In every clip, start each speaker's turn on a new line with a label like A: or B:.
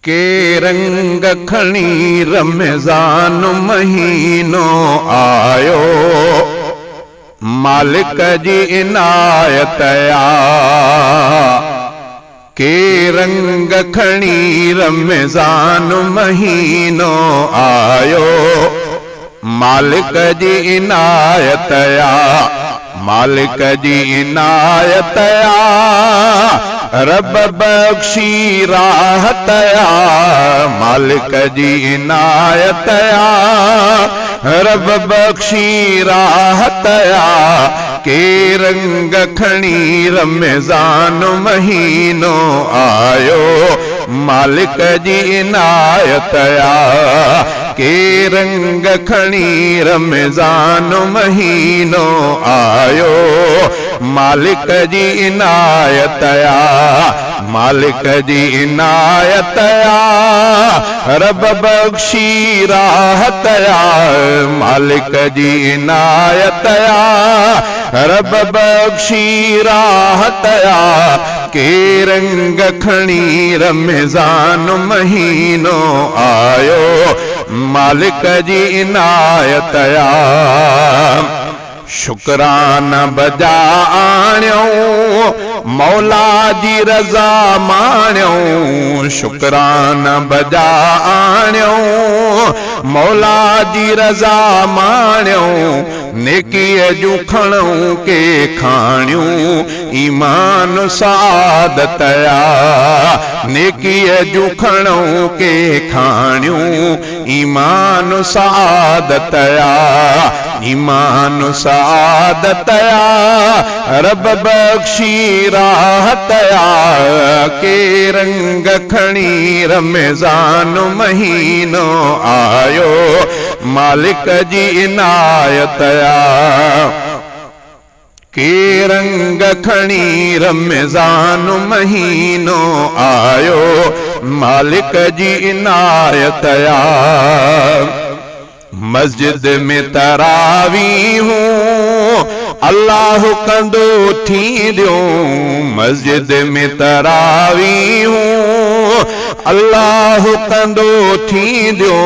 A: के रंग खणी रमज़ान महीनो आयो, मालिक जी इनायत आ। के रंग खणी रमज़ान महीनो आयो, मालिक जी इनायत आ। मालिक जी इनायत आ, रब बख्शी राहत आ। मालिक जी इनायत आ, रब बख्शी राहत आ। के रंग खणी रमज़ान महीनो आयो, मालिक जी इनायत आ। के रंग खणी रमज़ान महीनो आयो, मालिक जी इनायत आ। मालिक जी इनायत आ, रब बख्शी राहत आ। मालिक जी इनायत आ, रब बख्शी राहत आ। के रंग खणी रमज़ान महीनो आयो, मालिक जी इनायत आ। शुक्राना बजा आणियो, मौला जी रज़ा माणियो। शुक्राना बजा आणियो, मौला जी रज़ा माणियो। नेकीअ जूं खणूं के खाणियूं, ईमान सादत आ। नेकीअ जूं खणूं के खाणियूं, ईमान सादत आ। ईमान सादत आ, रब बख्शी राहत आ। के रंग खणी रमज़ान महीनो आयो, मालिक जी इनायत आ। के रंग खणी रमज़ान महीनो आयो, मालिक जी इनायत आ। मस्जिद में तरावी हूँ, अल्लाह कंदो थींदियो। मस्जिद में तरावी हूँ, अल्लाह कंदो थींदियो।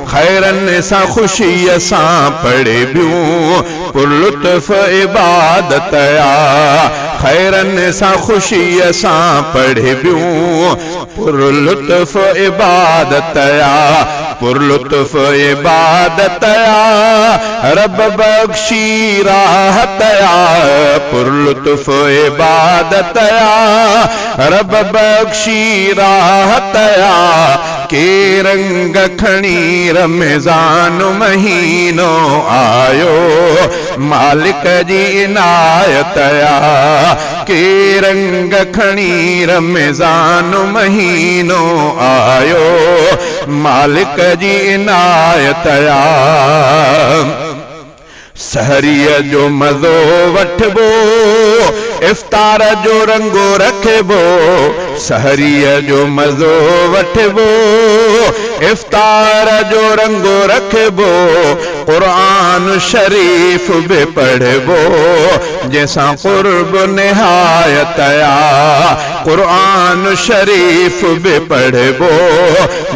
A: खैरन सां खुशीअ सां पढ़े बियूं, पुरलुत्फ़ इबादत आ। खैरन सां खुशीअ सां पढ़े बियूं, पुरलुत्फ़ इबादत आ। पुरलुत्फ़ इबादत आ, रब बख्शी राहत आ। पुरलुत्फ़ इबादत आ, रब बख्शी राहत आ। के रंग खणी रमज़ान महीनो आयो, मालिक जी इनायत आ। के रंग खणी रमज़ान महीनो आयो, मालिक जी इनायत आ। सहरीअ जो मज़ो वठबो, इफ्तार जो रंगो रखबो। सहरीअ जो मज़ो वठबो, इफ्तार जो रंगो रखबो। क़ुरान शरीफ बि पढ़बो, जैसां क़ुर्ब निहायत आ। क़ुरान शरीफ बि पढ़बो,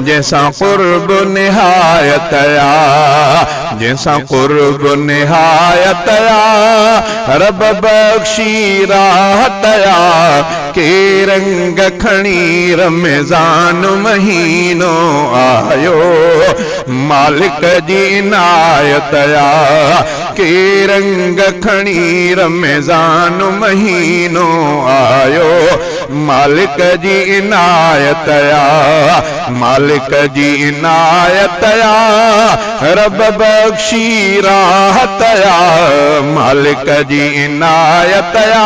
A: जैसां क़ुर्ब निहायत आ। जैसां क़ुर्ब निहायत आ, रब बख्शी राहत आ। के रंग खणी रमज़ान महीनो आयो, मालिक जी इनायत आ। के रंग खणी रमज़ान महीनो आयो, मालिक जी इनायत आ। मालिक जी इनायत आ, रब बख्शी राहत आ। मालिक जी इनायत आ,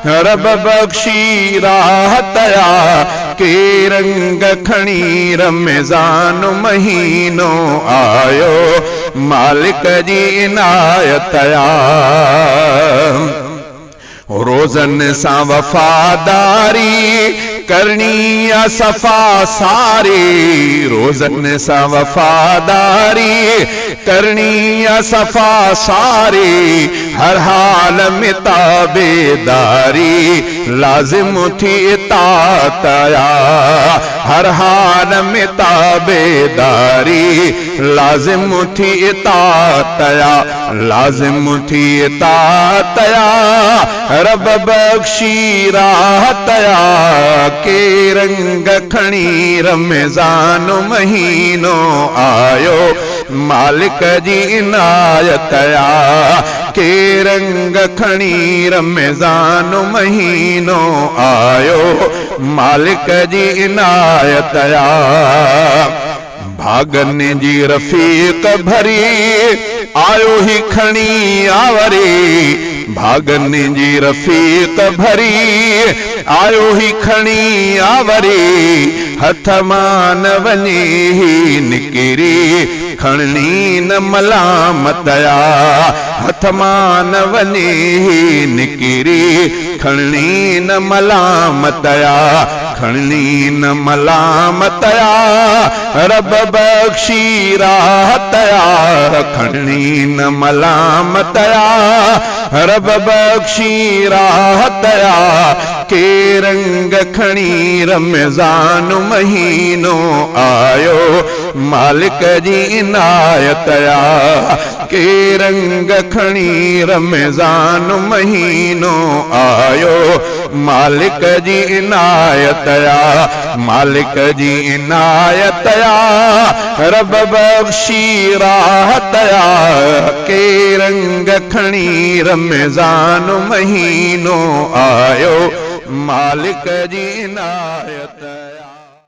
A: रब बख्शी राहत आ। के रंग खणी रमज़ान महीनो आयो, मालिक जी इनायत आ। रोज़न सां वफ़ादारी करणी आ सफ़ा सारी। रोज़न सां वफ़ादारी करणी आ सफ़ा सारी। हर हाल में ताबेदारी लाज़िम थी इताअत आ। हर हाल में ताबेदारी लाजिम थी इतातया, लाजिम थी इतातया रब बख्शी राहतया के रंग खणी रमज़ान महीनो आयो मालिक जी इनायतया के रंग खणी रमज़ान महीनो आयो मालिक जी इनायतया भागन जी रफीक भरी आयो ही खणी आवरे भागन जी रफीक भरी आयो ही खणी आवरे हथ मान वने ही निकिरी खणी न मलामतया हथ मान वने ही निकिरी खणी न मलामतया खणी न मलामतया रब बख्शी राहतया खणी न मलामतया रब बख्शी राहतया के रंग खणी रमज़ान महीनो आयो मालिक जी इनायतया के रंग खणी रमज़ान महीनो आयो मालिक जी इनायतया मालिक जी इनायतया रब बख्शी राहतया के रंग खणी रमज़ान महीनो आयो मालिक जी इनायत।